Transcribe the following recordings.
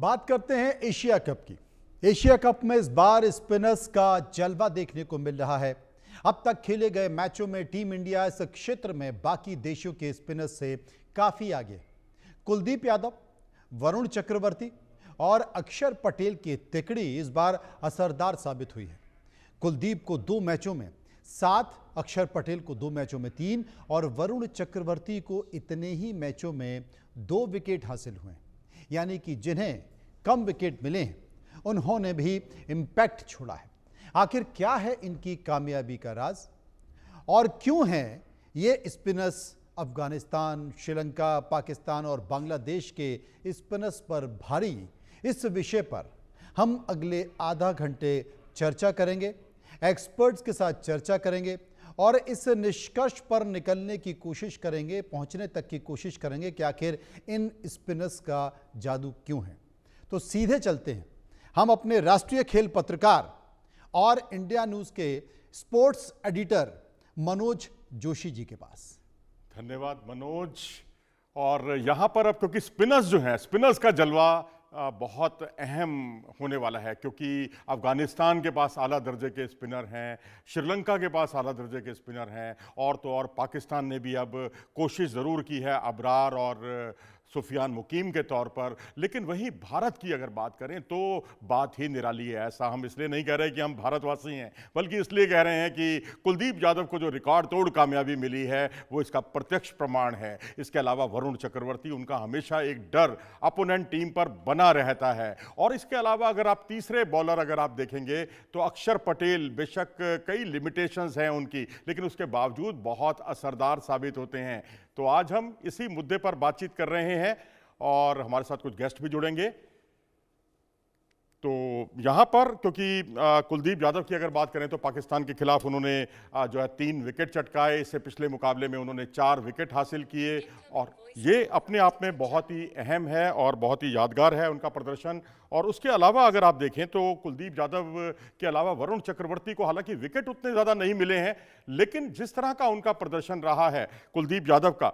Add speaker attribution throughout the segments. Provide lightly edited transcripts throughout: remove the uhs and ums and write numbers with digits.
Speaker 1: बात करते हैं एशिया कप की। एशिया कप में इस बार स्पिनर्स का जलवा देखने को मिल रहा है। अब तक खेले गए मैचों में टीम इंडिया इस क्षेत्र में बाकी देशों के स्पिनर्स से काफी आगे। कुलदीप यादव, वरुण चक्रवर्ती और अक्षर पटेल की तिकड़ी इस बार असरदार साबित हुई है। कुलदीप को 2 मैचों में 7, अक्षर पटेल को 2 मैचों में 3 और वरुण चक्रवर्ती को इतने ही मैचों में 2 विकेट हासिल हुए। यानी कि जिन्हें कम विकेट मिले हैं उन्होंने भी इंपैक्ट छोड़ा है। आखिर क्या है इनकी कामयाबी का राज और क्यों हैं ये स्पिनर्स अफगानिस्तान, श्रीलंका, पाकिस्तान और बांग्लादेश के स्पिनर्स पर भारी? इस विषय पर हम अगले आधा घंटे चर्चा करेंगे, एक्सपर्ट्स के साथ चर्चा करेंगे और इस निष्कर्ष पर निकलने की कोशिश करेंगे, पहुंचने तक की कोशिश करेंगे कि आखिर इन स्पिनर्स का जादू क्यों है। तो सीधे चलते हैं हम अपने राष्ट्रीय खेल पत्रकार और इंडिया न्यूज के स्पोर्ट्स एडिटर मनोज जोशी जी के पास।
Speaker 2: धन्यवाद मनोज। और यहां पर अब क्योंकि स्पिनर्स जो हैं, स्पिनर्स का जलवा बहुत अहम होने वाला है, क्योंकि अफगानिस्तान के पास आला दर्जे के स्पिनर हैं, श्रीलंका के पास आला दर्जे के स्पिनर हैं और तो और पाकिस्तान ने भी अब कोशिश ज़रूर की है अबरार और सुफियान मुकीम के तौर पर। लेकिन वहीं भारत की अगर बात करें तो बात ही निराली है। ऐसा हम इसलिए नहीं कह रहे कि हम भारतवासी हैं, बल्कि इसलिए कह रहे हैं कि कुलदीप यादव को जो रिकॉर्ड तोड़ कामयाबी मिली है वो इसका प्रत्यक्ष प्रमाण है। इसके अलावा वरुण चक्रवर्ती, उनका हमेशा एक डर अपोनेंट टीम पर बना रहता है। और इसके अलावा अगर आप तीसरे बॉलर अगर आप देखेंगे तो अक्षर पटेल, बेशक कई लिमिटेशंस हैं उनकी, लेकिन उसके बावजूद बहुत असरदार साबित होते हैं। तो आज हम इसी मुद्दे पर बातचीत कर रहे हैं और हमारे साथ कुछ गेस्ट भी जुड़ेंगे। तो यहाँ पर क्योंकि कुलदीप यादव की अगर बात करें तो पाकिस्तान के खिलाफ उन्होंने जो है 3 विकेट चटकाए। इससे पिछले मुकाबले में उन्होंने 4 विकेट हासिल किए और ये अपने आप में बहुत ही अहम है और बहुत ही यादगार है उनका प्रदर्शन। और उसके अलावा अगर आप देखें तो कुलदीप यादव के अलावा वरुण चक्रवर्ती को हालांकि विकेट उतने ज़्यादा नहीं मिले हैं, लेकिन जिस तरह का उनका प्रदर्शन रहा है कुलदीप यादव का,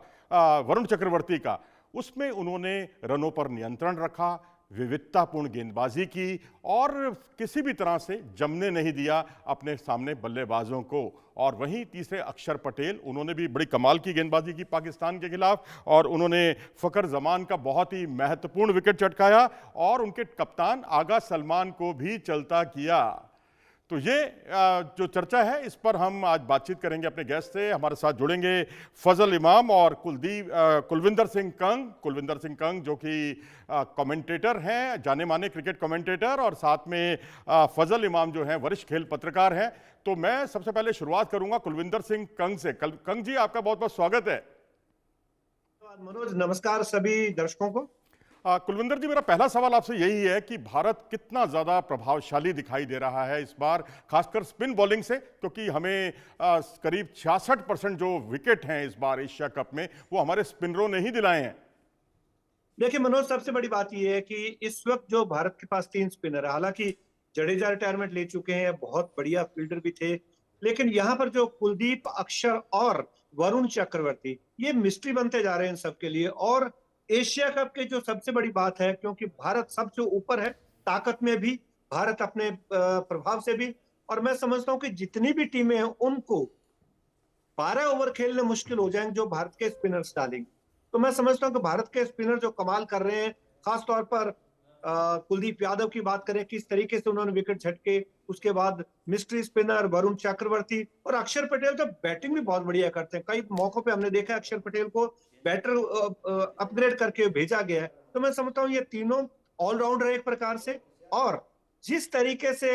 Speaker 2: वरुण चक्रवर्ती का, उसमें उन्होंने रनों पर नियंत्रण रखा, विविधतापूर्ण गेंदबाजी की और किसी भी तरह से जमने नहीं दिया अपने सामने बल्लेबाजों को। और वहीं तीसरे अक्षर पटेल, उन्होंने भी बड़ी कमाल की गेंदबाजी की पाकिस्तान के खिलाफ और उन्होंने फ़खर जमान का बहुत ही महत्वपूर्ण विकेट चटकाया और उनके कप्तान आगा सलमान को भी चलता किया। तो ये जो चर्चा है इस पर हम आज बातचीत करेंगे अपने गेस्ट से। हमारे साथ जुड़ेंगे फजल इमाम और कुलविंदर सिंह कंग जो कि कमेंटेटर हैं, जाने माने क्रिकेट कमेंटेटर, और साथ में फजल इमाम जो हैं वरिष्ठ खेल पत्रकार हैं। तो मैं सबसे पहले शुरुआत करूंगा कुलविंदर सिंह कंग से। कंग जी, आपका बहुत बहुत स्वागत है।
Speaker 3: मनोज, नमस्कार सभी दर्शकों को।
Speaker 2: कुलविंदर जी, मेरा पहला सवाल आपसे यही है कि भारत कितना ज्यादा प्रभावशाली दिखाई दे रहा है इस बार, खासकर स्पिन बॉलिंग से, क्योंकि हमें करीब 66% जो विकेट हैं इस बार एशिया कप में वो हमारे स्पिनरों ने ही दिलाए हैं।
Speaker 3: देखिए मनोज, सबसे बड़ी बात यह है कि इस वक्त जो भारत के पास 3 स्पिनर है, हालांकि जडेजा रिटायरमेंट ले चुके हैं, बहुत बढ़िया फील्डर भी थे, लेकिन यहाँ पर जो कुलदीप, अक्षर और वरुण चक्रवर्ती, ये मिस्ट्री बनते जा रहे हैं इन सबके लिए। और एशिया कप के जो सबसे बड़ी बात है, क्योंकि भारत सबसे ऊपर है ताकत में भी, भारत अपने प्रभाव से भी, और मैं समझता हूं कि जितनी भी टीमें हैं उनको 12 ओवर खेलने मुश्किल हो जाएंगे जो भारत के स्पिनर्स डालेंगे। तो मैं समझता हूं कि भारत के स्पिनर जो कमाल कर रहे हैं, खासतौर पर कुलदीप यादव की बात करें, किस तरीके से उन्होंने विकेट झटके, उसके बाद मिस्ट्री स्पिनर वरुण चक्रवर्ती और अक्षर पटेल तो बैटिंग भी बहुत बढ़िया करते हैं। कई मौकों पे हमने देखा अक्षर पटेल को बैटर अपग्रेड करके भेजा गया है। तो मैं समझता हूँ ये तीनों ऑलराउंडर एक प्रकार से, और जिस तरीके से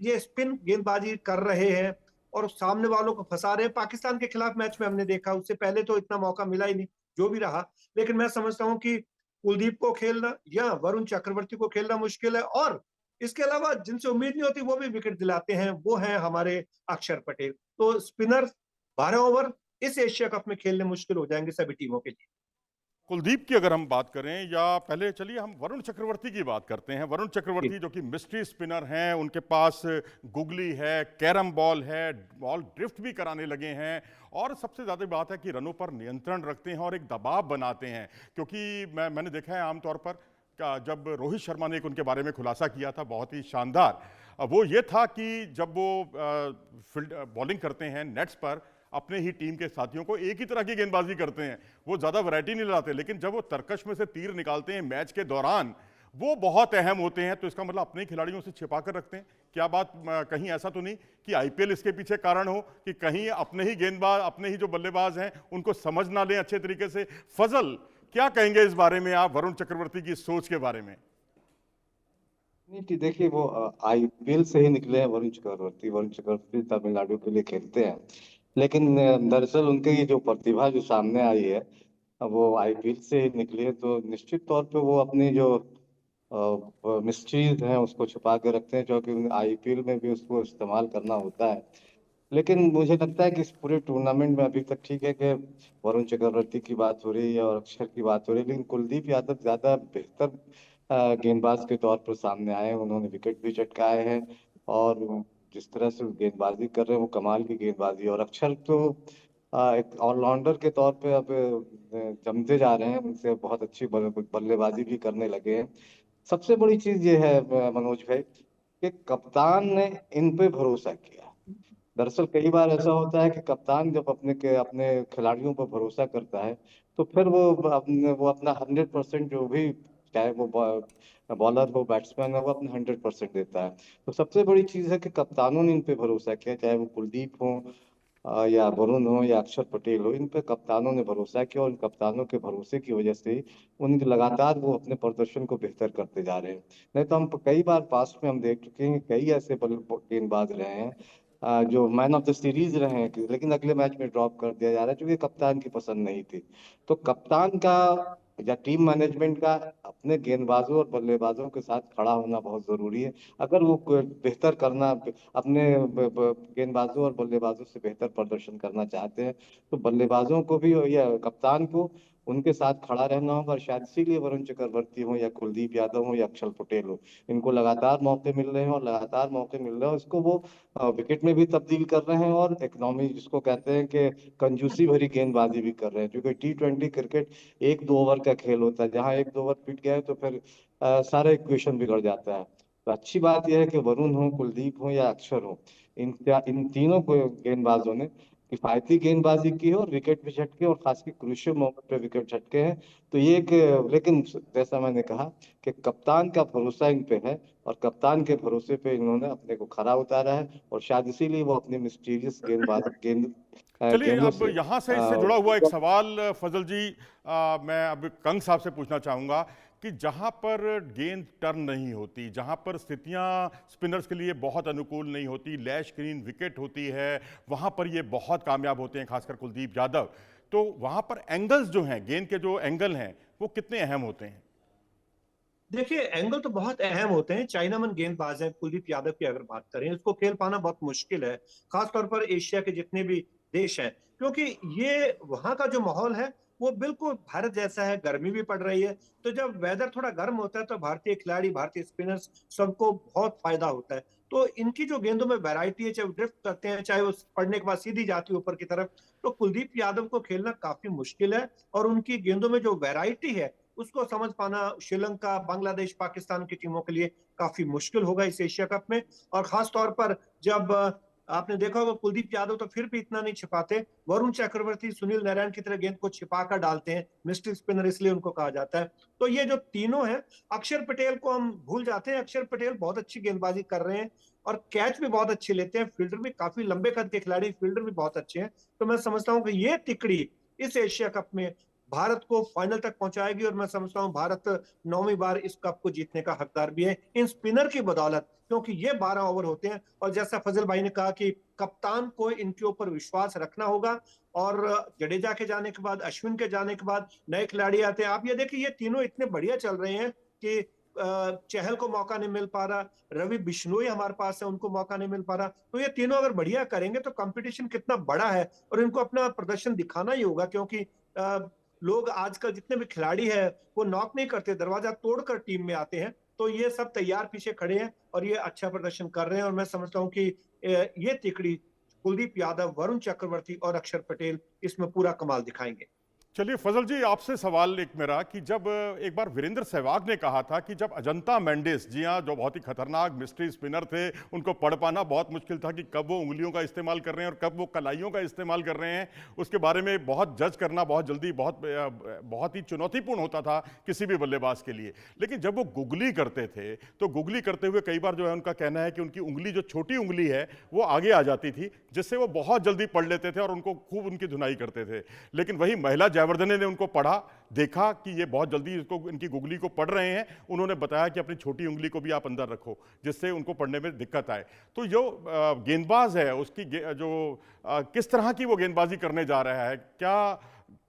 Speaker 3: ये स्पिन गेंदबाजी कर रहे हैं और सामने वालों को फंसा रहे हैं। पाकिस्तान के खिलाफ मैच में हमने देखा, उससे पहले तो इतना मौका मिला ही नहीं जो भी रहा, लेकिन मैं समझता हूं कि कुलदीप को खेलना या वरुण चक्रवर्ती को खेलना मुश्किल है, और इसके अलावा जिनसे उम्मीद नहीं होती वो भी विकेट दिलाते हैं, वो हैं हमारे अक्षर पटेल। तो स्पिनर 12 ओवर इस एशिया कप में खेलने मुश्किल हो जाएंगे सभी टीमों के लिए।
Speaker 2: कुलदीप की अगर हम बात करें, या पहले चलिए हम वरुण चक्रवर्ती की बात करते हैं। वरुण चक्रवर्ती जो कि मिस्ट्री स्पिनर हैं, उनके पास गुगली है, कैरम बॉल है, बॉल ड्रिफ्ट भी कराने लगे हैं, और सबसे ज़्यादा बात है कि रनों पर नियंत्रण रखते हैं और एक दबाव बनाते हैं। क्योंकि मैंने देखा है आमतौर पर जब रोहित शर्मा ने एक उनके बारे में खुलासा किया था बहुत ही शानदार, वो ये था कि जब वो फील्ड बॉलिंग करते हैं नेट्स पर अपने ही टीम के साथियों को एक ही तरह की गेंदबाजी करते हैं, वो ज़्यादा वैरायटी नहीं लाते, लेकिन जब वो तरकश में से तीर निकालते हैं मैच के दौरान वो बहुत अहम होते हैं। तो इसका मतलब अपने ही खिलाड़ियों से छिपा कर रखते हैं। क्या बात कहीं ऐसा तो नहीं कि आईपीएल इसके पीछे कारण हो कि कहीं अपने ही गेंदबाज, अपने ही जो बल्लेबाज हैं उनको समझ ना लें अच्छे तरीके से? फजल, क्या कहेंगे इस बारे में आप, वरुण चक्रवर्ती की सोच के बारे में?
Speaker 4: नहीं कि देखिए वो आईपीएल से ही निकले हैं वरुण चक्रवर्ती तमिलनाडु के लिए खेलते हैं। लेकिन दरअसल उनके ये जो प्रतिभा जो सामने आई है, वो आईपीएल से ही निकली है। तो निश्चित तौर पे वो अपनी जो मिस्ट्रीज हैं उसको छुपा के रखते हैं, क्योंकि आईपीएल में भी उसको इस्तेमाल करना होता है। लेकिन मुझे लगता है कि इस पूरे टूर्नामेंट में अभी तक ठीक है कि वरुण चक्रवर्ती की बात हो रही है और अक्षर की बात हो रही है, लेकिन कुलदीप यादव ज्यादा बेहतर गेंदबाज के तौर पर सामने आए हैं। उन्होंने विकेट भी चटकाए हैं और जिस तरह से गेंदबाजी कर रहे हैं वो कमाल की गेंदबाजी है। और अक्षर तो एक ऑलराउंडर के तौर पे अब जमते जा रहे हैं, उनसे बहुत अच्छी बल्लेबाजी भी करने लगे हैं। सबसे बड़ी चीज ये है मनोज भाई कि कप्तान ने इन पे भरोसा किया। दरअसल कई बार ऐसा होता है कि कप्तान जब अपने खिलाड़ियों पर भरोसा करता है तो फिर वो अपना 100% जो भी, चाहे वो बॉलर हो बैट्समैन हो, वो अपना 100% देता है। तो सबसे बड़ी चीज है कि कप्तानों ने इन पे भरोसा किया, चाहे वो कुलदीप हो या वरुण हो या अक्षर पटेल हो। इन पे कप्तानों ने भरोसा किया और इन कप्तानों के भरोसे की वजह से ही उन लगातार वो अपने प्रदर्शन को बेहतर करते जा रहे हैं। नहीं तो हम कई बार पास्ट में हम देख चुके हैं कि कई ऐसे गेंदबाज रहे हैं जो मैन ऑफ द सीरीज रहे हैं, लेकिन अगले मैच में ड्रॉप कर दिया जा रहा है क्योंकि कप्तान की पसंद नहीं थी। तो कप्तान का या टीम मैनेजमेंट का अपने गेंदबाजों और बल्लेबाजों के साथ खड़ा होना बहुत जरूरी है। अगर वो बेहतर करना, अपने गेंदबाजों और बल्लेबाजों से बेहतर प्रदर्शन करना चाहते हैं, तो बल्लेबाजों को भी या कप्तान को उनके साथ खड़ा रहना होगा। और शायद इसीलिए वरुण चक्रवर्ती हो या कुलदीप यादव हो या अक्षर पटेल हो, इनको लगातार मौके मिल रहे हैं और लगातार मौके मिल रहे हैं, इसको वो विकेट में भी तब्दील कर रहे हैं और इकोनॉमी जिसको कहते हैं कि कंजूसी भरी गेंदबाजी भी कर रहे हैं। क्योंकि T20 क्रिकेट 1-2 ओवर का खेल होता है, जहां 1-2 ओवर पिट गया है तो फिर सारा इक्वेशन बिगड़ जाता है। तो अच्छी बात यह है कि वरुण हो, कुलदीप हो या अक्षर हो, इन तीनों को गेंदबाजों ने किफायती गेंदबाजी की है और विकेट भी झटके और खासकर क्रूशियल मोमेंट पे विकेट झटके हैं। तो ये एक, लेकिन जैसा मैंने कहा कि कप्तान का भरोसा इन पे है और कप्तान के भरोसे पे इन्होंने अपने को खरा उतारा है और शायद इसीलिए वो अपनी मिस्टीरियस
Speaker 2: चलिए,
Speaker 4: गेंदों
Speaker 2: अब
Speaker 4: से
Speaker 2: यहाँ से इससे जुड़ा हुआ एक सवाल फजल जी, मैं अब कंग साहब से पूछना चाहूँगा कि जहाँ पर गेंद टर्न नहीं होती, जहाँ पर स्थितियाँ स्पिनर्स के लिए बहुत अनुकूल नहीं होती, लैश स्क्रीन विकेट होती है, वहाँ पर ये बहुत कामयाब होते हैं, खासकर कुलदीप यादव। तो वहाँ पर एंगल्स जो हैं, गेंद के जो एंगल हैं, वो कितने अहम होते हैं?
Speaker 3: देखिए, एंगल तो बहुत अहम होते हैं। चाइनामन गेंदबाज हैं कुलदीप यादव की अगर बात करें, उसको खेल पाना बहुत मुश्किल है, खासतौर पर एशिया के जितने भी देश हैं, क्योंकि ये वहां का जो माहौल है वो बिल्कुल भारत जैसा है। गर्मी भी पड़ रही है, तो जब वेदर थोड़ा गर्म होता है तो भारतीय खिलाड़ी, भारतीय स्पिनर्स सबको बहुत फायदा होता है। तो इनकी जो गेंदों में वैरायटी है, चाहे वो ड्रिफ्ट करते हैं, चाहे वो पड़ने के बाद सीधी जाती है ऊपर की तरफ, तो कुलदीप यादव को खेलना काफी मुश्किल है। और उनकी गेंदों में जो वैरायटी है उसको समझ पाना श्रीलंका, बांग्लादेश, पाकिस्तान की टीमों के लिए काफी मुश्किल होगा इस एशिया कप में। और खास तौर पर जब आपने देखा होगा कुलदीप यादव तो फिर भी इतना नहीं छिपाते, वरुण चक्रवर्ती, सुनील नारायण की तरह गेंद को छिपाकर डालते हैं, मिस्ट्री स्पिनर इसलिए उनको कहा जाता है। तो ये जो तीनों हैं, अक्षर पटेल को हम भूल जाते हैं। अक्षर पटेल बहुत अच्छी गेंदबाजी कर रहे हैं और कैच भी बहुत अच्छे लेते हैं, फील्डर भी, काफी लंबे कद के खिलाड़ी, फील्डर भी बहुत अच्छे हैं। तो मैं समझता हूँ कि ये तिकड़ी इस एशिया कप में भारत को फाइनल तक पहुंचाएगी और मैं समझता हूं भारत 9वीं बार इस कप को जीतने का हकदार भी है इन स्पिनर की बदौलत, क्योंकि ये 12 ओवर होते हैं। और जैसा फजल भाई ने कहा कि कप्तान को इनके ऊपर विश्वास रखना होगा। और जडेजा के जाने के बाद, अश्विन के जाने के बाद नए खिलाड़ी आते हैं। आप ये देखिए, ये तीनों इतने बढ़िया चल रहे हैं कि चहल को मौका नहीं मिल पा रहा, रवि बिश्नोई हमारे पास है, उनको मौका नहीं मिल पा रहा। तो ये तीनों अगर बढ़िया करेंगे तो कंपटीशन कितना बड़ा है और इनको अपना प्रदर्शन दिखाना ही होगा। क्योंकि लोग आजकल जितने भी खिलाड़ी हैं वो नॉक नहीं करते, दरवाजा तोड़कर टीम में आते हैं। तो ये सब तैयार पीछे खड़े हैं और ये अच्छा प्रदर्शन कर रहे हैं। और मैं समझता हूं कि ये तिकड़ी कुलदीप यादव, वरुण चक्रवर्ती और अक्षर पटेल इसमें पूरा कमाल दिखाएंगे।
Speaker 2: चलिए फजल जी, आपसे सवाल एक मेरा कि जब एक बार वीरेंद्र सहवाग ने कहा था कि जब अजंता मेंडिस, जी हाँ, जो बहुत ही खतरनाक मिस्ट्री स्पिनर थे, उनको पढ़ पाना बहुत मुश्किल था कि कब वो उंगलियों का इस्तेमाल कर रहे हैं और कब वो कलाइयों का इस्तेमाल कर रहे हैं, उसके बारे में बहुत जज करना बहुत जल्दी बहुत ही चुनौतीपूर्ण होता था किसी भी बल्लेबाज के लिए। लेकिन जब वो गुगली करते थे तो गुगली करते हुए कई बार जो है उनका कहना है कि उनकी उंगली, जो छोटी उंगली है, वो आगे आ जाती थी, जिससे वो बहुत जल्दी पढ़ लेते थे और उनको खूब उनकी धुनाई करते थे। लेकिन वही महिला जयवर्धने ने उनको पढ़ा, देखा कि ये बहुत जल्दी इसको, इनकी गुगली को पढ़ रहे हैं, उन्होंने बताया कि अपनी छोटी उंगली को भी आप अंदर रखो, जिससे उनको पढ़ने में दिक्कत आए। तो जो गेंदबाज है उसकी किस तरह की वो गेंदबाजी करने जा रहा है, क्या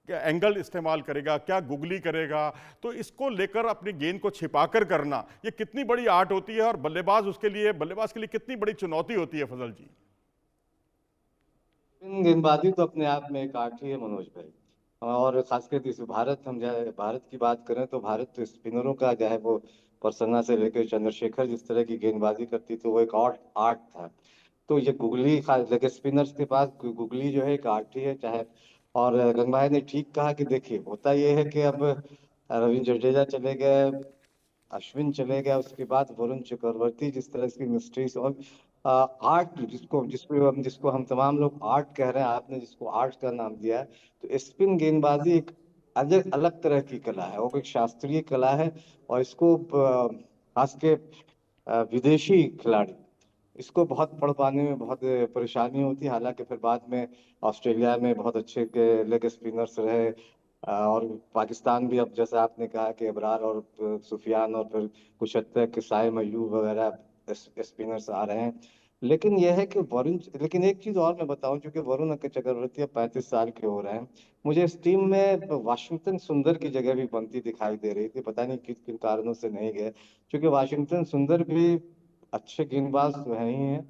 Speaker 2: एंगल इस्तेमाल करेगा, क्या गुगली करेगा, तो इसको लेकर अपनी गेंद को छिपाकर करना, ये कितनी बड़ी आर्ट होती है और बल्लेबाज के लिए कितनी बड़ी चुनौती होती है फजल जी?
Speaker 4: गेंदबाजी तो अपने आप में एक आर्ट ही है मनोज भाई। और खासकर इस भारत की बात करें तो भारत तो स्पिनरों का, चाहे वो प्रसन्ना से लेकर चंद्रशेखर जिस तरह की गेंदबाजी करती थी, वो एक आर्ट आर्ट था। तो ये गुगली, खास लेकर स्पिनर्स के पास गुगली जो है एक आर्ट ही है। चाहे, और गंगा भाई ने ठीक कहा कि देखिए, होता ये है कि अब रविंद्र जडेजा चले गए, अश्विन चले गया, उसके बाद वरुण चक्रवर्ती, जिस तरह की मिस्ट्रीज और आर्ट, जिसको हम तमाम लोग आर्ट कह रहे हैं, आपने जिसको आर्ट का नाम दिया है, तो स्पिन गेंदबाजी एक अलग अलग तरह की कला है, वो एक शास्त्रीय कला है। और इसको खास के विदेशी खिलाड़ी इसको बहुत पढ़ पाने में बहुत परेशानी होती है। हालांकि फिर बाद में ऑस्ट्रेलिया में बहुत अच्छे लेग स्पिनर्स रहे, और पाकिस्तान भी, अब जैसा आपने कहा कि अबरार और सुफियान और फिर कुछ हद तक साइम अयूब वगैरह स्पिनर्स आ रहे हैं। लेकिन यह है कि लेकिन एक चीज और मैं बताऊं, क्योंकि वरुण चक्रवर्ती अब 35 साल के हो रहे हैं, मुझे इस टीम में वाशिंगटन सुंदर की जगह भी बनती दिखाई दे रही थी। पता नहीं किन किन कारणों से नहीं गए, क्योंकि वाशिंगटन सुंदर भी अच्छे गेंदबाज तो हैं ही हैं,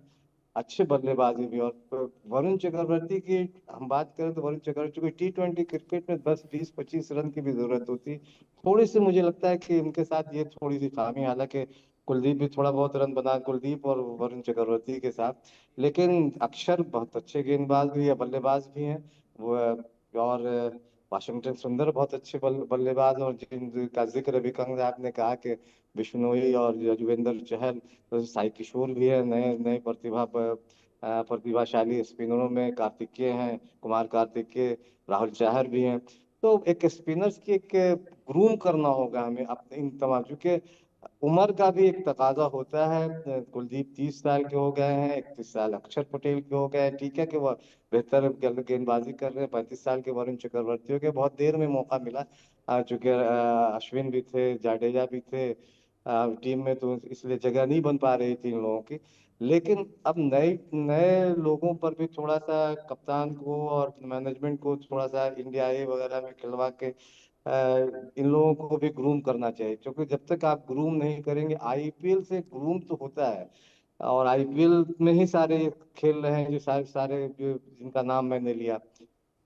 Speaker 4: अच्छे बल्लेबाजी भी। और वरुण चक्रवर्ती की हम बात करें तो वरुण चक्रवर्ती को T20 क्रिकेट में 10, 20, 25 रन की भी जरूरत होती। थोड़ी सी मुझे लगता है कि इनके साथ ये थोड़ी सी खामी, हालांकि कुलदीप भी थोड़ा बहुत रन बना, कुलदीप और वरुण चक्रवर्ती के साथ। लेकिन अक्षर बहुत अच्छे गेंदबाज भी है, बल्लेबाज भी हैं वो। और वाशिंगटन सुंदर बहुत अच्छे बल्लेबाज, और जिनका जिक्र अभी कंग आपने कहा कि बिश्नोई और युजवेंद्र चहल, तो साई किशोर भी है, नए नए प्रतिभाशाली स्पिनरों में कार्तिकेय हैं, कुमार कार्तिकेय, राहुल चाहर भी हैं। तो एक स्पिनर्स की एक ग्रूम करना होगा हमें अपने इन तमाम, क्योंकि उम्र का भी एक तकाजा होता है। कुलदीप 30 साल के हो गए हैं, 31 साल अक्षर पटेल के हो गए हैं। ठीक है कि वह बेहतर गेंदबाजी कर रहे हैं। 35 साल के वरुण चक्रवर्ती हो गए, बहुत देर में मौका मिला, चूंकि अश्विन भी थे, जाडेजा भी थे टीम में, तो इसलिए जगह नहीं बन पा रही थी इन लोगों की। लेकिन अब नए नए लोगों पर भी थोड़ा सा कप्तान को और मैनेजमेंट को थोड़ा सा इंडिया ए वगैरह में खिलवा के इन लोगों को भी ग्रूम करना चाहिए, क्योंकि जब तक आप ग्रूम नहीं करेंगे, आईपीएल से ग्रूम तो होता है, और आईपीएल में ही सारे खेल रहे हैं जो सारे सारे जो जिनका नाम मैंने लिया।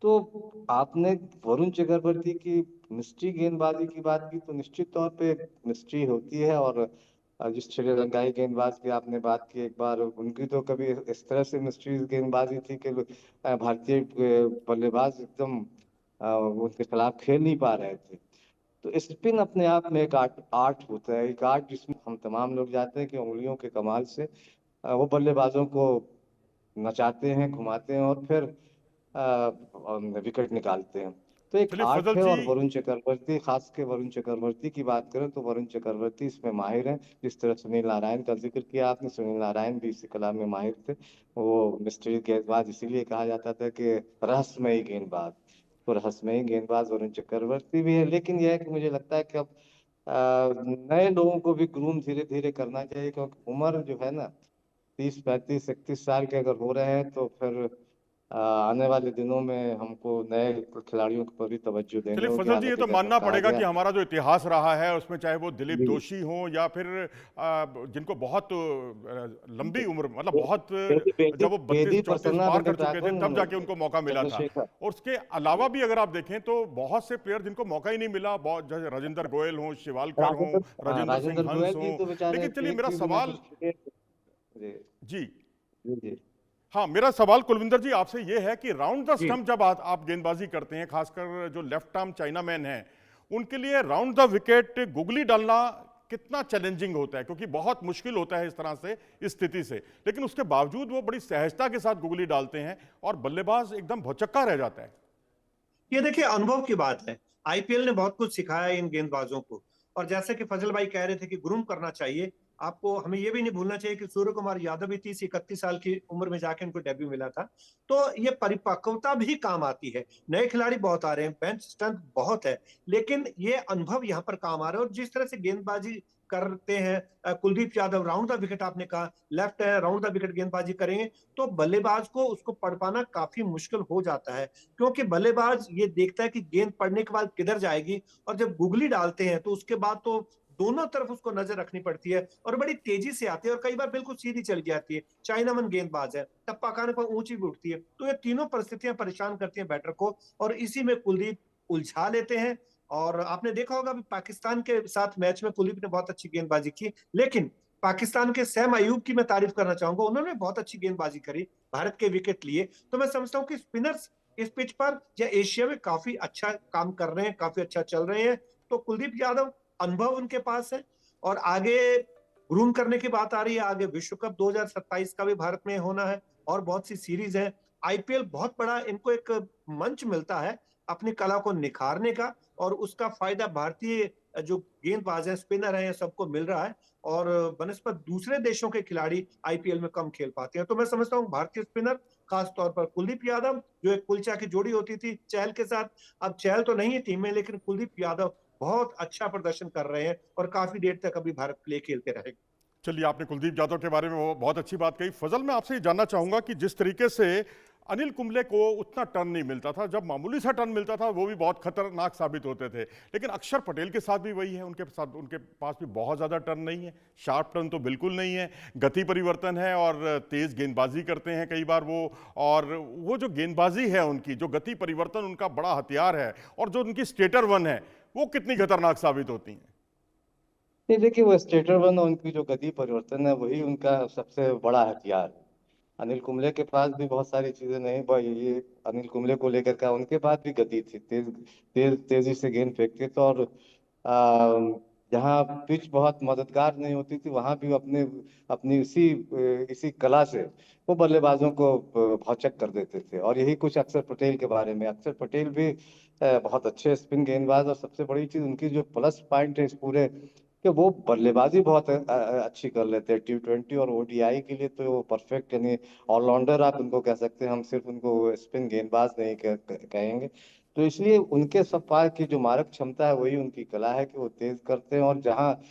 Speaker 4: तो आपने वरुण चक्रवर्ती की मिस्ट्री गेंदबाजी की बात की, तो निश्चित तौर पे मिस्ट्री होती है। और जिस श्रीलंकाई गेंदबाज की आपने बात की, एक बार उनकी तो कभी इस तरह से मिस्ट्री गेंदबाजी थी कि भारतीय बल्लेबाज एकदम उनके खिलाफ खेल नहीं पा रहे थे। तो स्पिन अपने आप में एक आर्ट होता है, एक आर्ट जिसमें हम तमाम लोग जाते हैं कि उंगलियों के कमाल से वो बल्लेबाजों को नचाते हैं, घुमाते हैं, और फिर विकेट निकालते हैं। तो एक
Speaker 2: चलिए
Speaker 4: आर्ट
Speaker 2: फजल
Speaker 4: है।
Speaker 2: जी,
Speaker 4: और वरुण चक्रवर्ती, खास के वरुण चक्रवर्ती की बात करें तो वरुण चक्रवर्ती इसमें माहिर हैं। जिस तरह सुनील नारायण का जिक्र किया आपने, सुनील नारायण भी इसी कला में माहिर थे। वो मिस्ट्री गेंदबाज इसीलिए कहा जाता था कि रहस्यमयी गेंदबाज, तो रहस्यमयी गेंदबाज वरुण चक्रवर्ती भी है। लेकिन यह है कि मुझे लगता है कि अब नए लोगों को भी ग्रूम धीरे धीरे करना चाहिए, क्योंकि उम्र जो है ना, 30, 35, 31 साल के अगर हो रहे हैं, तो फिर आने वाले दिनों में हमको नए खिलाड़ियों पर भी तवज्जो देनी
Speaker 2: चलिए
Speaker 4: होगी।
Speaker 2: फजल जी, ये
Speaker 4: हालांकि
Speaker 2: तो
Speaker 4: जैसा
Speaker 2: मानना
Speaker 4: कहा
Speaker 2: पड़ेगा
Speaker 4: गया,
Speaker 2: कि हमारा जो इतिहास रहा है उसमें, चाहे वो दिलीप
Speaker 4: जी
Speaker 2: दोषी हो या फिर जिनको बहुत लंबी उम्र, मतलब बहुत,
Speaker 4: बेदी बेदी
Speaker 2: जब वो बत्तीस
Speaker 4: बेदी
Speaker 2: चौंतीस
Speaker 4: प्रसन्ना
Speaker 2: पार कर चुके थे
Speaker 4: वेंकटराघवन
Speaker 2: तब
Speaker 4: मनोज
Speaker 2: जाके
Speaker 4: भाई,
Speaker 2: उनको मौका मिला था।
Speaker 4: चंद्रशेखर,
Speaker 2: और उसके अलावा भी अगर आप देखें तो बहुत से प्लेयर जिनको मौका ही नहीं मिला, बहुत, जैसे राजेंद्र गोयल हों, शिवालकर हों, राजेंद्र सिंह
Speaker 4: राजेंद्र
Speaker 2: हंस
Speaker 4: गोयल जी
Speaker 2: हों।
Speaker 4: तो बेचारे
Speaker 2: लेकिन चलिए
Speaker 4: एक
Speaker 2: मेरा
Speaker 4: भी बिना
Speaker 2: सवाल,
Speaker 4: कुछ किए। जी
Speaker 2: जी,
Speaker 4: जी जी।
Speaker 2: हाँ, मेरा सवाल कुलविंदर जी आपसे ये है कि राउंड द
Speaker 3: जी
Speaker 2: स्टंप जब आप गेंदबाजी करते हैं, खासकर जो लेफ्ट आर्म चाइनामैन हैं, उनके लिए राउंड द विकेट गुगली डालना कितना चैलेंजिंग होता है? क्योंकि बहुत मुश्किल होता है इस तरह से, इस स्थिति से, लेकिन उसके बावजूद वो बड़ी सहजता के साथ गुगली डालते हैं और बल्लेबाज एकदम भौचक्का रह जाता है।
Speaker 3: ये देखिए अनुभव की बात है। आईपीएल ने बहुत कुछ सिखाया इन गेंदबाजों को। और जैसे कि फजल भाई कह रहे थे कि ग्रूम करना चाहिए, आपको हमें ये भी नहीं भूलना चाहिए कि सूर्य कुमार यादव भी 30-31 साल की उम्र में जाके इनको डेब्यू मिला था। तो ये परिपक्वता भी काम आती है। नए खिलाड़ी बहुत आ रहे हैं, बेंच स्ट्रेंथ बहुत है, लेकिन ये अनुभव यहाँ पर काम आ रहा है। और जिस तरह से गेंदबाजी करते हैं Kuldeep Yadav, round the wicket आपने कहा, लेफ्ट है, राउंड द विकेट गेंदबाजी करेंगे तो बल्लेबाज को उसको पढ़ पाना काफी मुश्किल हो जाता है। क्योंकि बल्लेबाज ये देखता है कि गेंद पड़ने के बाद किधर जाएगी, और जब गुगली डालते हैं तो उसके बाद तो दोनों तरफ उसको नजर रखनी पड़ती है और बड़ी तेजी से आती है और कई बार बिल्कुल सीधी चली जाती है। चाइनामन गेंदबाज है, टप्पा खाने पर ऊंची भी उठती है। तो ये तीनों परिस्थितियां परेशान करती हैं बैटर को, और इसी में कुलदीप उलझा लेते हैं। और आपने देखा होगा अभी पाकिस्तान के साथ मैच में कुलदीप ने बहुत अच्छी गेंदबाजी की, लेकिन पाकिस्तान के सैम अयूब की मैं तारीफ करना चाहूंगा, उन्होंने बहुत अच्छी गेंदबाजी करी, भारत के विकेट लिए। तो मैं समझता हूँ कि स्पिनर्स इस पिच पर या एशिया में काफी अच्छा काम कर रहे हैं, काफी अच्छा चल रहे हैं। तो कुलदीप यादव, अनुभव उनके पास है। और आगे ग्रूम करने की बात आ रही है, आगे विश्व कप 2027 का भी भारत में होना है और बहुत सी सीरीज है। आईपीएल बहुत बड़ा इनको एक मंच मिलता है अपनी कला को निखारने का, और उसका फायदा भारतीय जो गेंदबाज है, स्पिनर है, सबको मिल रहा है। और बनस्पत दूसरे देशों के खिलाड़ी आईपीएल में कम खेल पाते हैं। तो मैं समझता हूँ भारतीय स्पिनर, खास तौर पर कुलदीप यादव, जो एक कुलचा की जोड़ी होती थी चहल के साथ, अब चहल तो नहीं है टीम में, लेकिन कुलदीप यादव बहुत अच्छा प्रदर्शन कर रहे हैं और काफी देर तक अभी भारत के लिए खेलते रहेंगे।
Speaker 2: चलिए, आपने कुलदीप यादव के बारे में वो बहुत अच्छी बात कही। फजल, मैं आपसे ये जानना चाहूंगा कि जिस तरीके से अनिल कुंबले को उतना टर्न नहीं मिलता था, जब मामूली सा टर्न मिलता था वो भी बहुत खतरनाक साबित होते थे, लेकिन अक्षर पटेल के साथ भी वही है, उनके पास भी बहुत ज़्यादा टर्न नहीं है, शार्प टर्न तो बिल्कुल नहीं है, गति परिवर्तन है और तेज़ गेंदबाजी करते हैं कई बार वो। और वो जो गेंदबाजी है उनकी, जो गति परिवर्तन उनका बड़ा हथियार है, और जो उनकी स्टेटर वन है, वो कितनी खतरनाक साबित होती हैं।
Speaker 4: ये देखिए, वो स्टेटर वन और उनकी जो गति परिवर्तन है वही उनका सबसे बड़ा हथियार है। अनिल कुंबले के पास भी बहुत सारी चीजें नहीं, भाई ये अनिल कुंबले को लेकर का उनके पास भी गति थी, तेजी से गेंद फेंकते थे। और जहाँ पिच बहुत मददगार नहीं होती थी वहां भी अपने अपनी इसी कला से वो बल्लेबाजों को भौचक कर देते थे। और यही कुछ अक्षर पटेल के बारे में, अक्षर पटेल भी बहुत अच्छे स्पिन गेंदबाज, और सबसे बड़ी चीज उनकी जो प्लस पॉइंट है इस पूरे, कि वो बल्लेबाजी बहुत अच्छी कर लेते हैं। T20 और ओडीआई के लिए तो वो परफेक्ट, यानी ऑलराउंडर आप उनको कह सकते हैं। हम सिर्फ उनको स्पिन गेंदबाज नहीं कहेंगे। तो इसलिए उनके सब पार की जो मारक क्षमता है वही उनकी कला है कि वो तेज करते हैं, और जहाँ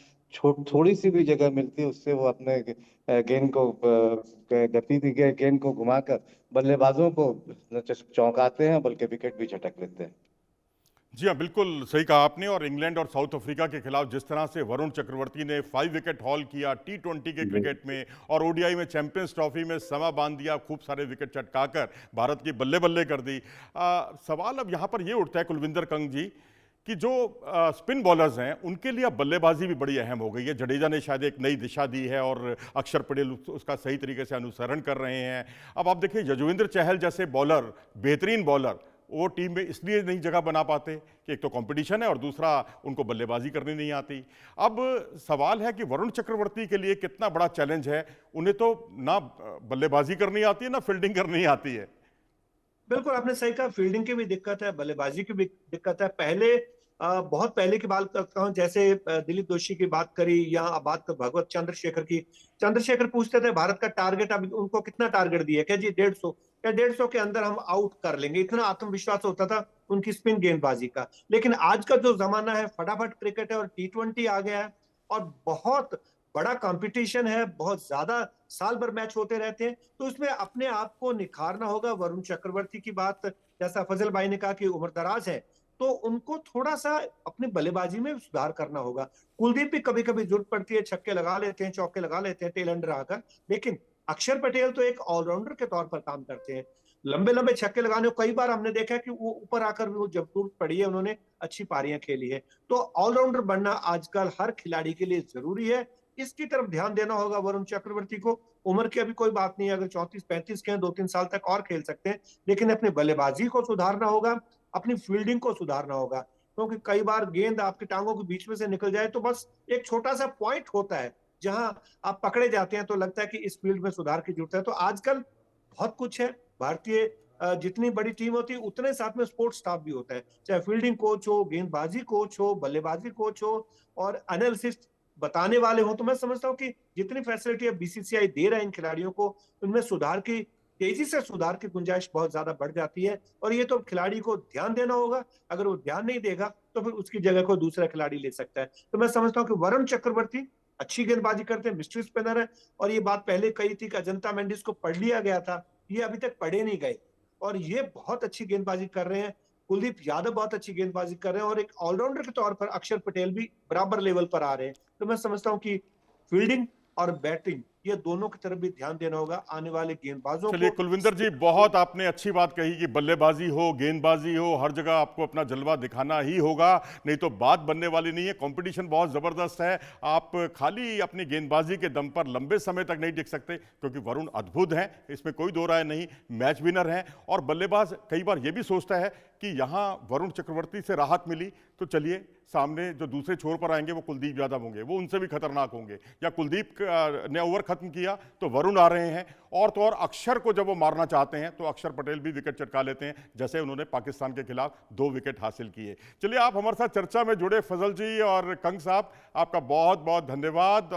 Speaker 4: थोड़ी सी भी जगह मिलती है उससे वो अपने गेंद को गति दी गई गेंद को घुमाकर बल्लेबाजों को न चौंकाते हैं बल्कि विकेट भी झटक लेते हैं।
Speaker 2: जी हाँ, बिल्कुल सही कहा आपने। और इंग्लैंड और साउथ अफ्रीका के खिलाफ जिस तरह से वरुण चक्रवर्ती ने 5 विकेट हॉल किया T20 के क्रिकेट में, और ओडीआई में चैंपियंस ट्रॉफी में समा बांध दिया, खूब सारे विकेट चटकाकर भारत की बल्ले बल्ले कर दी। सवाल अब यहाँ पर ये उठता है कुलविंदर कंग जी, कि जो स्पिन बॉलर्स हैं उनके लिए अब बल्लेबाजी भी बड़ी अहम हो गई है। जडेजा ने शायद एक नई दिशा दी है और अक्षर पटेल उसका सही तरीके से अनुसरण कर रहे हैं। अब आप देखिए, यजुवेंद्र चहल जैसे बॉलर, बेहतरीन बॉलर, वो टीम में इसलिए नहीं जगह बना पाते कि एक तो कंपटीशन है और दूसरा उनको बल्लेबाजी करनी नहीं आती। अब सवाल है कि वरुण चक्रवर्ती के लिए कितना बड़ा चैलेंज है, उन्हें तो ना बल्लेबाजी करनी आती है ना फील्डिंग करनी आती है।
Speaker 3: बिल्कुल आपने सही कहा, फील्डिंग की भी दिक्कत है, बल्लेबाजी की भी दिक्कत है। पहले बहुत पहले की बात करता हूँ, जैसे दिलीप दोषी की बात करी या अब बात कर भगवत चंद्रशेखर की। चंद्रशेखर पूछते थे भारत का टारगेट, अब उनको कितना टारगेट दिया, क्या जी 150, क्या 150 के अंदर हम आउट कर लेंगे, इतना आत्मविश्वास होता था उनकी स्पिन गेंदबाजी का। लेकिन आज का जो जमाना है, फटाफट क्रिकेट है और T20 आ गया है और बहुत बड़ा कंपटीशन है, बहुत ज्यादा साल भर मैच होते रहते हैं। तो इसमें अपने आप को निखारना होगा। वरुण चक्रवर्ती की बात, जैसा फजल भाई ने कहा कि उम्र दराज है, तो उनको थोड़ा सा अपनी बल्लेबाजी में सुधार करना होगा। कुलदीप भी कभी कभी जरूरत पड़ती है, छक्के लगा लेते हैं, चौके लगा लेते हैं टेल एंडर आकर, लेकिन अक्षर पटेल तो एक ऑलराउंडर के तौर पर काम करते हैं। लंबे लंबे छक्के लगाने को कई बार हमने देखा है कि वो ऊपर आकर भी वो जब जरूरत पड़ी है उन्होंने अच्छी पारियां खेली है। तो ऑलराउंडर बनना आजकल हर खिलाड़ी के लिए जरूरी है। इसकी तरफ ध्यान देना होगा वरुण चक्रवर्ती को। उम्र की अभी कोई बात नहीं है, अगर 34-35 के हैं 2-3 साल तक और खेल सकते हैं, लेकिन अपनी बल्लेबाजी को सुधारना होगा, अपनी फील्डिंग को सुधारना होगा, क्योंकि कई बार गेंद आपकी टांगों के बीच में से निकल जाए तो बस एक छोटा सा पॉइंट होता है जहां आप पकड़े जाते हैं, तो लगता है कि इस फील्ड में सुधार की जरूरत है। तो आजकल बहुत कुछ है, भारतीय जितनी बड़ी टीम होती है उतने साथ में स्पोर्ट्स स्टाफ भी होता है, चाहे फील्डिंग कोच हो, गेंदबाजी कोच हो, बल्लेबाजी कोच हो और एनालिसिस्ट बताने वाले हो। तो मैं समझता हूँ कि जितनी फैसिलिटी अब बीसीसीआई दे रहा है इन खिलाड़ियों को, उनमें सुधार की तेजी से सुधार की गुंजाइश बहुत ज्यादा बढ़ जाती है। और ये तो खिलाड़ी को ध्यान देना होगा, अगर वो ध्यान नहीं देगा तो फिर उसकी जगह को दूसरा खिलाड़ी ले सकता है। तो मैं समझता हूँ कि वरुण चक्रवर्ती अच्छी गेंदबाजी करते हैं, मिस्ट्री स्पिनर है, और ये बात पहले कही थी कि अजंता मेंडिस को पढ़ लिया गया था, ये अभी तक पढ़े नहीं गए और ये बहुत अच्छी गेंदबाजी कर रहे हैं। कुलदीप यादव बहुत अच्छी गेंदबाजी कर रहे हैं और एक ऑलराउंडर के तौर पर अक्षर पटेल भी बराबर लेवल पर आ रहे हैं। तो मैं समझता हूं कि फील्डिंग और बैटिंग ये दोनों की तरफ भी ध्यान देना होगा आने वाले गेंदबाजों
Speaker 2: चलिए
Speaker 3: को।
Speaker 2: कुलविंदर जी, बहुत आपने अच्छी बात कही कि बल्लेबाजी हो, गेंदबाजी हो, हर जगह आपको अपना जलवा दिखाना ही होगा, नहीं तो बात बनने वाली नहीं है। कंपटीशन बहुत ज़बरदस्त है, आप खाली अपनी गेंदबाजी के दम पर लंबे समय तक नहीं टिक सकते, क्योंकि वरुण अद्भुत हैं, इसमें कोई दो राय नहीं, मैच विनर हैं। और बल्लेबाज कई बार ये भी सोचता है कि यहाँ वरुण चक्रवर्ती से राहत मिली तो चलिए सामने जो दूसरे छोर पर आएंगे वो कुलदीप यादव होंगे, वो उनसे भी खतरनाक होंगे, या कुलदीप ने ओवर खत्म किया तो वरुण आ रहे हैं, और तो और अक्षर को जब वो मारना चाहते हैं तो अक्षर पटेल भी विकेट चटका लेते हैं, जैसे उन्होंने पाकिस्तान के खिलाफ 2 विकेट हासिल किए। चलिए, आप हमारे साथ चर्चा में जुड़े फजल जी और कंग साहब, आपका बहुत बहुत धन्यवाद।